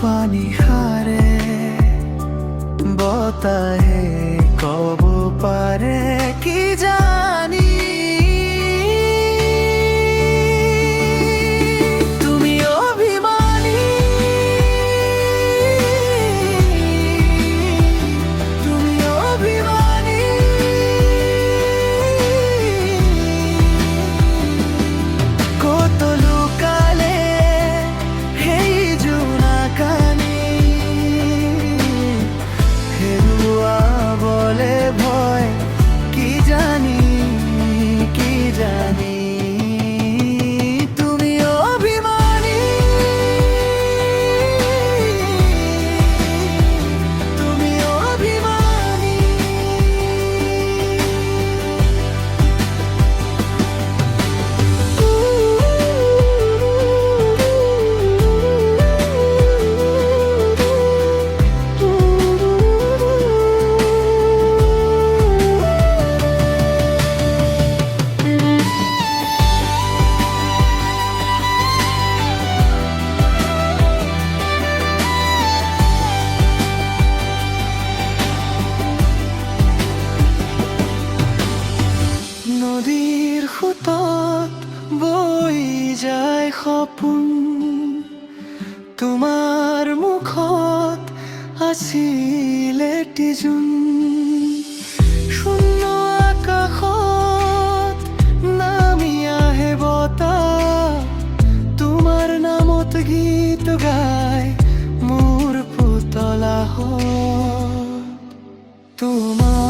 পানী হাৰে বতাহে কব পাৰে কি জানি তুমি অভিমানী তুমি অভিমানী কত লুকালে সেই জোনাকানি হেৰুৱাবলে ভয় কি জানি তুমি অভিমানী তুমি অভিমানী নদীৰ সোঁতত বৈ যায় সপোন তোমাৰ মুখত আছিলে এটি শূন্য আকাশত নামি আহে বতাহ তোমাৰ নামত গীত গায় মোৰ পুতলাহত তোমাৰ